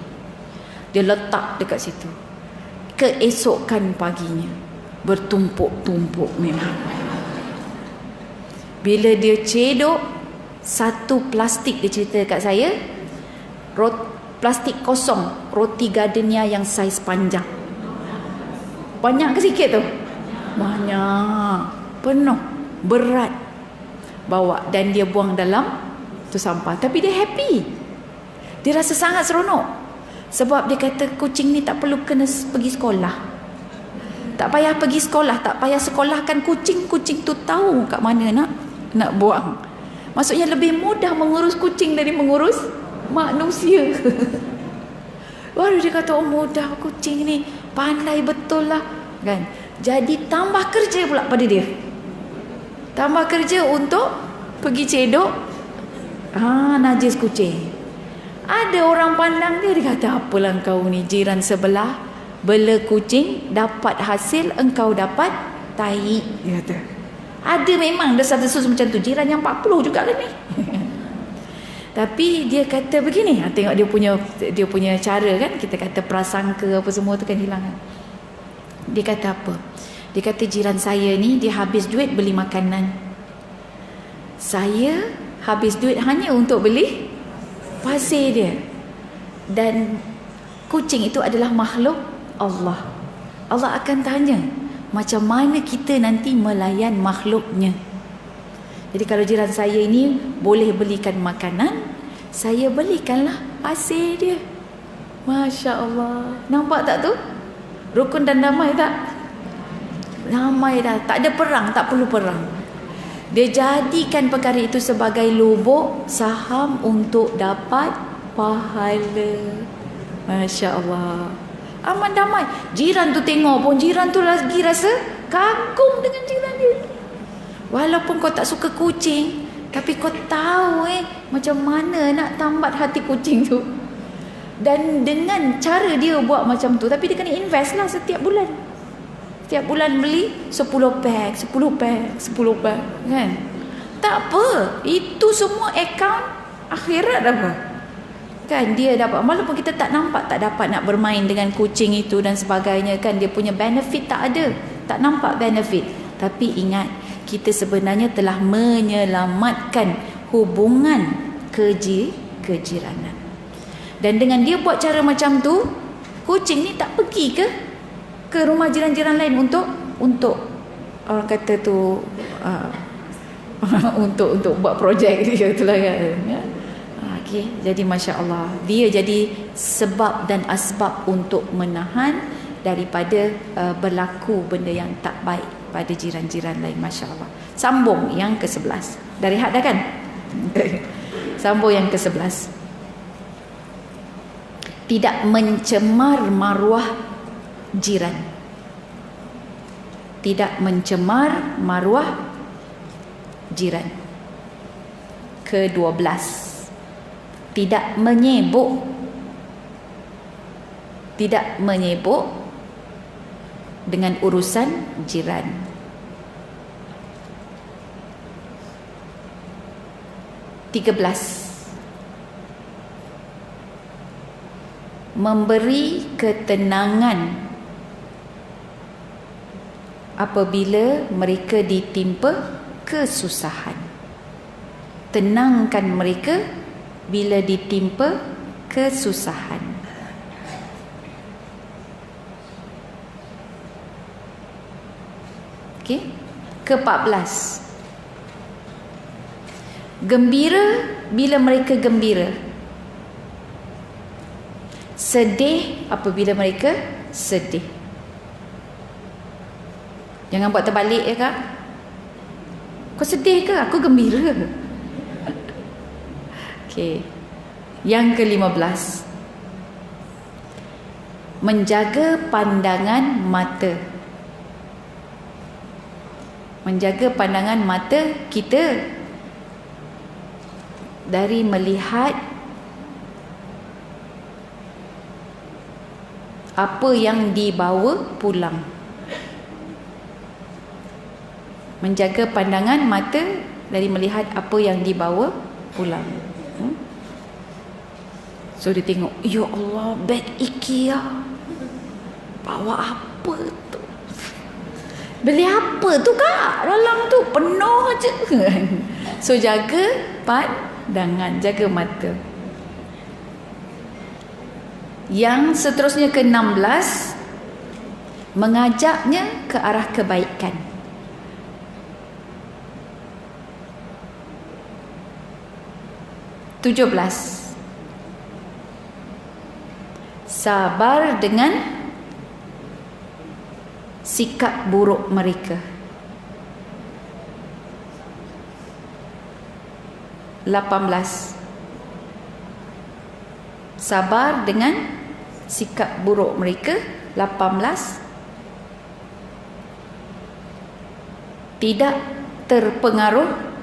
Dia letak dekat situ. Keesokan paginya bertumpuk-tumpuk memang. Bila dia cedok satu plastik, dia cerita dekat saya, plastik kosong roti gardenia yang saiz panjang. Banyak ke sikit tu? Banyak. Penuh. Berat. Bawa dan dia buang dalam tu sampah. Tapi dia happy. Dia rasa sangat seronok. Sebab dia kata kucing ni tak perlu kena pergi sekolah. Tak payah pergi sekolah, tak payah sekolahkan kucing. Kucing tu tahu kat mana nak buang. Maksudnya lebih mudah mengurus kucing dari mengurus manusia. Baru dia kata, oh mudah kucing ni, pandai betul lah kan. Jadi tambah kerja pula pada dia. Tambah kerja untuk pergi cedok najis kucing. Ada orang pandang dia kata, apalah kau ni, jiran sebelah bela kucing, dapat hasil, engkau dapat tai, dia kata. Ada memang desas-desus macam tu, jiran yang 40 juga lah ni. Tapi dia kata begini, tengok dia punya cara kan, kita kata prasangka apa semua tu kan hilang kan. Dia kata apa? Dia kata, jiran saya ni dia habis duit beli makanan. Saya habis duit hanya untuk beli pasir dia. Dan kucing itu adalah makhluk Allah. Allah akan tanya macam mana kita nanti melayan makhluknya. Jadi kalau jiran saya ini boleh belikan makanan, saya belikanlah pasir dia. Masya Allah. Nampak tak tu? Rukun dan damai tak? Damai dah. Tak ada perang, tak perlu perang. Dia jadikan perkara itu sebagai lubuk saham untuk dapat pahala. Masya Allah. Aman damai. Jiran tu tengok pun, jiran tu lagi rasa kagum dengan jiran dia. Walaupun kau tak suka kucing, tapi kau tahu macam mana nak tambat hati kucing tu. Dan dengan cara dia buat macam tu, tapi dia kena invest lah setiap bulan. Setiap bulan beli 10 pack kan. Tak apa, itu semua akaun akhirat apa kan. Dia dapat, walaupun kita tak nampak, tak dapat nak bermain dengan kucing itu dan sebagainya kan, dia punya benefit tak ada, tak nampak benefit. Tapi ingat, kita sebenarnya telah menyelamatkan hubungan kejiranan. Dan dengan dia buat cara macam tu, kucing ni tak pergi ke rumah jiran-jiran lain untuk orang kata tu untuk buat projek dia itulah kan. Okey, jadi Masya Allah, dia jadi sebab dan asbab untuk menahan daripada berlaku benda yang tak baik pada jiran-jiran lain. Masya Allah. Sambung yang ke-11. Dari had dah kan? Sambung yang ke-11. Tidak mencemar maruah jiran. Tidak mencemar maruah jiran. Ke-12. Tidak menyebuk dengan urusan jiran. Memberi ketenangan apabila mereka ditimpa kesusahan. Tenangkan mereka bila ditimpa kesusahan. Okey. Ke-14. Gembira bila mereka gembira. Sedih apabila mereka sedih. Jangan buat terbalik ya kak. Kau sedih ke? Aku gembira. Okey. Yang ke-15. Menjaga pandangan mata. Menjaga pandangan mata kita dari melihat apa yang dibawa pulang. Menjaga pandangan mata dari melihat apa yang dibawa pulang. So dia tengok, ya Allah, beg IKEA. Bawa apa tu? Beli apa tu kak? Dalam tu penuh je. So jaga pandangan, jaga mata. Yang seterusnya ke-16, mengajaknya ke arah kebaikan. (17) Sabar dengan sikap buruk mereka. 18 Sabar dengan sikap buruk mereka. 18 Tidak terpengaruh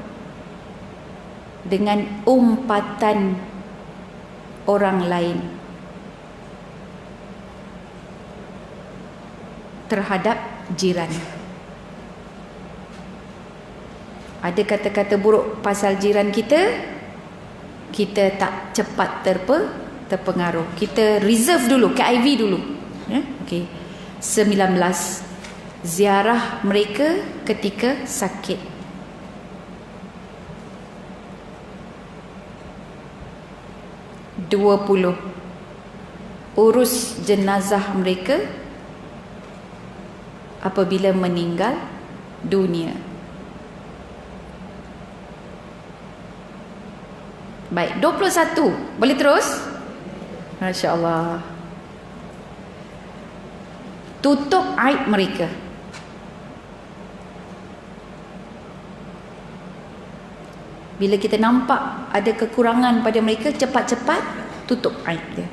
dengan umpatan orang lain terhadap jiran. Ada kata-kata buruk pasal jiran kita, kita tak cepat terpengaruh. Kita reserve dulu, KIV dulu. Okey. 19 Ziarah mereka ketika sakit. 20 Urus jenazah mereka apabila meninggal dunia. Baik, 21. Boleh terus? Masya Allah. Tutup aib mereka. Bila kita nampak ada kekurangan pada mereka, cepat-cepat tutup aib dia.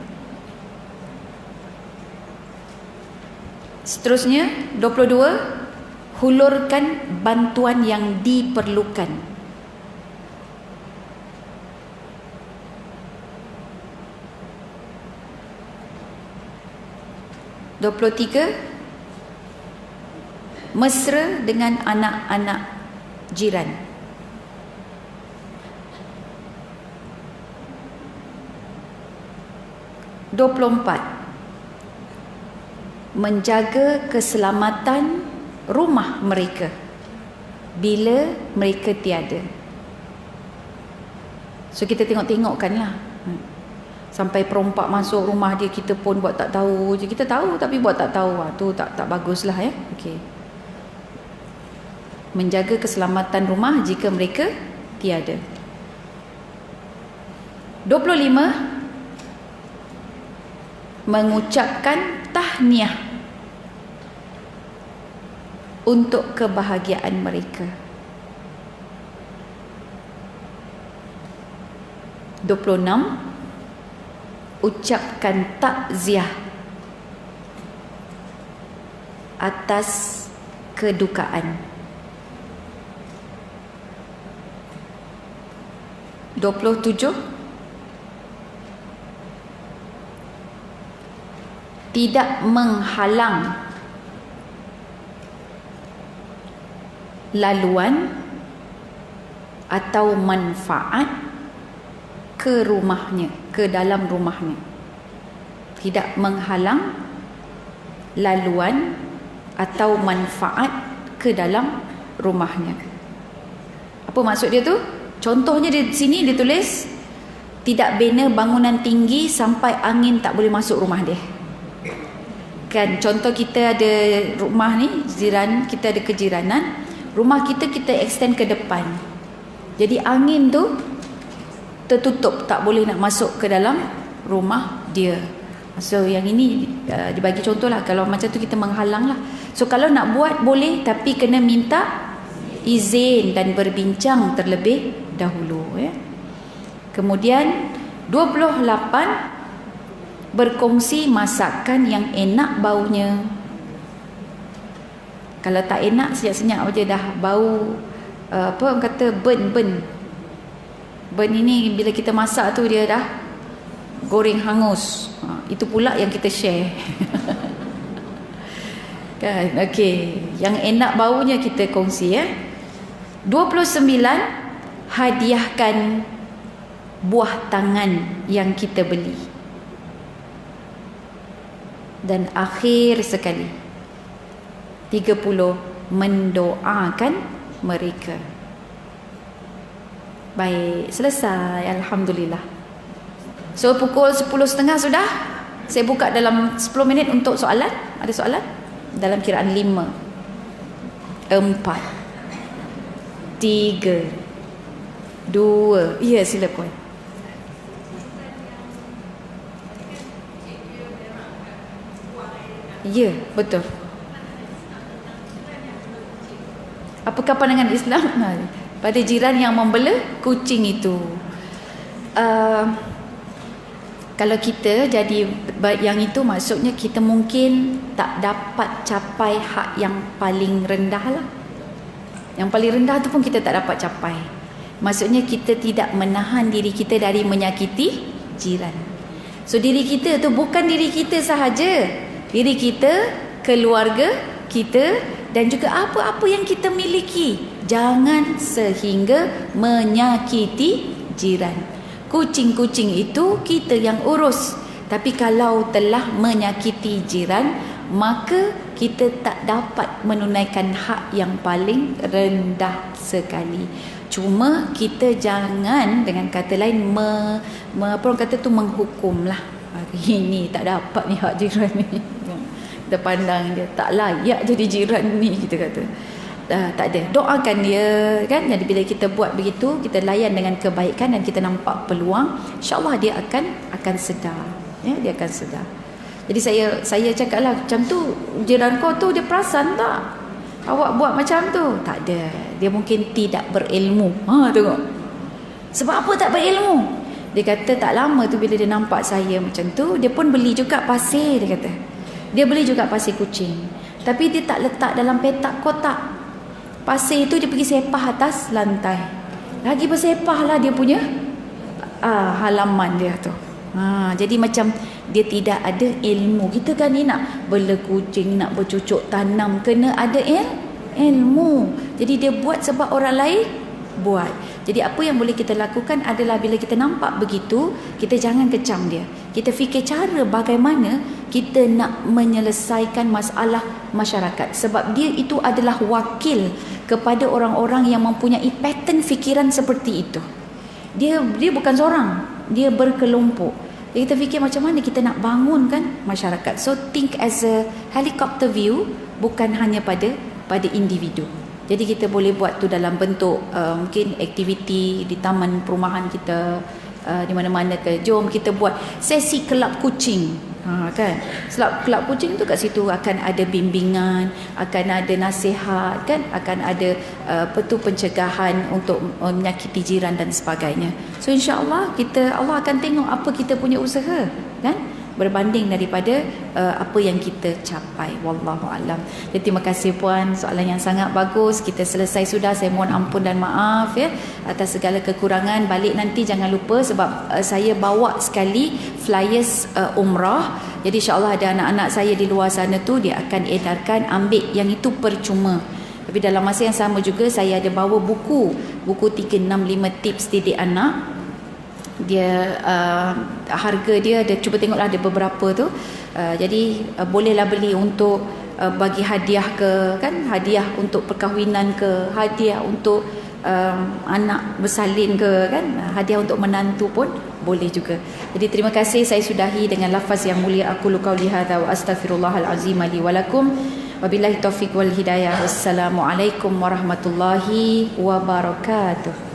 Seterusnya 22, hulurkan bantuan yang diperlukan. 23, mesra dengan anak-anak jiran. 24, menjaga keselamatan rumah mereka bila mereka tiada. So kita tengok-tengokkanlah. Sampai perompak masuk rumah dia, kita pun buat tak tahu je. Kita tahu tapi buat tak tahu. Tu tak baguslah ya. Okey. Menjaga keselamatan rumah jika mereka tiada. 25, mengucapkan tahniah untuk kebahagiaan mereka. 26, ucapkan takziah atas kedukaan. 27, tidak menghalang laluan atau manfaat ke rumahnya, ke dalam rumahnya. Tidak menghalang laluan atau manfaat ke dalam rumahnya. Apa maksud dia tu? Contohnya di sini dia tulis tidak bina bangunan tinggi sampai angin tak boleh masuk rumah dia. Kan contoh kita ada rumah ni, jiran kita ada kejiranan, rumah kita extend ke depan. Jadi angin tu tertutup, tak boleh nak masuk ke dalam rumah dia. So yang ini dibagi contoh lah. Kalau macam tu kita menghalang lah. So kalau nak buat boleh, tapi kena minta izin dan berbincang terlebih dahulu ya. Kemudian 28, berkongsi masakan yang enak baunya. Kalau tak enak, senyap-senyap aja dah bau apa orang kata burn ini bila kita masak tu dia dah goreng hangus. Itu pula yang kita share. Kan, okey. Yang enak baunya kita kongsi ya. 29, hadiahkan buah tangan yang kita beli. Dan akhir sekali, 30, mendoakan mereka. Baik, selesai, alhamdulillah. So pukul 10.30 sudah. Saya buka dalam 10 minit untuk soalan. Ada soalan? Dalam kiraan 5, 4, 3, 2. Ya, sila puan. Ya, betul. Apakah pandangan Islam pada jiran yang membela kucing itu? Kalau kita jadi yang itu, maksudnya kita mungkin tak dapat capai hak yang paling rendah lah. Yang paling rendah tu pun kita tak dapat capai. Maksudnya kita tidak menahan diri kita dari menyakiti jiran. So diri kita tu bukan diri kita sahaja, diri kita, keluarga kita, dan juga apa-apa yang kita miliki. Jangan sehingga menyakiti jiran. Kucing-kucing itu kita yang urus. Tapi kalau telah menyakiti jiran, maka kita tak dapat menunaikan hak yang paling rendah sekali. Cuma kita jangan, dengan kata lain, apa orang kata tu, menghukum lah. Hari ni tak dapat ni hak jiran ni. Kita pandang dia tak layak jadi jiran ni, kita kata. Tak ada, doakan dia kan. Jadi bila kita buat begitu, kita layan dengan kebaikan dan kita nampak peluang, insya-Allah dia akan sedar ya, dia akan sedar. Jadi saya cakaplah macam tu, jiran kau tu dia perasan tak awak buat macam tu? Tak ada, dia mungkin tidak berilmu. Tengok sebab apa tak berilmu. Dia kata tak lama tu bila dia nampak saya macam tu, dia pun beli juga pasir. Dia kata dia beli juga pasir kucing, tapi dia tak letak dalam petak kotak. Pasir itu dia pergi sepah atas lantai. Lagi bersepah lah dia punya halaman dia tu. Jadi macam dia tidak ada ilmu. Kita kan ni nak bela kucing, nak bercucuk tanam, kena ada ilmu. Jadi dia buat sebab orang lain buat. Jadi apa yang boleh kita lakukan adalah bila kita nampak begitu, kita jangan kecam dia. Kita fikir cara bagaimana kita nak menyelesaikan masalah masyarakat. Sebab dia itu adalah wakil kepada orang-orang yang mempunyai pattern fikiran seperti itu. Dia bukan seorang, dia berkelompok. Jadi kita fikir macam mana kita nak bangunkan masyarakat. So think as a helicopter view, bukan hanya pada individu. Jadi kita boleh buat tu dalam bentuk mungkin aktiviti di taman perumahan kita, di mana-mana ke. Jom kita buat sesi kelab kucing. Kan, kelab kucing tu kat situ akan ada bimbingan, akan ada nasihat kan, akan ada pencegahan untuk menyakiti jiran dan sebagainya. So insya-Allah Allah akan tengok apa kita punya usaha kan, berbanding daripada apa yang kita capai. Wallahu alam. Jadi terima kasih puan, soalan yang sangat bagus. Kita selesai sudah. Saya mohon ampun dan maaf ya atas segala kekurangan. Balik nanti jangan lupa, sebab saya bawa sekali flyers umrah. Jadi insya-Allah ada anak-anak saya di luar sana tu, dia akan edarkan, ambil yang itu percuma. Tapi dalam masa yang sama juga saya ada bawa buku 365 tips didik anak. Dia harga dia ada, cuba tengoklah, ada beberapa tu. Jadi bolehlah beli untuk bagi hadiah ke, kan, hadiah untuk perkahwinan ke, hadiah untuk anak bersalin ke, kan, hadiah untuk menantu pun boleh juga. Jadi terima kasih, saya sudahi dengan lafaz yang mulia, aku qauli hadza wa astaghfirullahal azim li wa lakum. Wabillahi taufiq wal hidayah. Wassalamualaikum warahmatullahi wabarakatuh.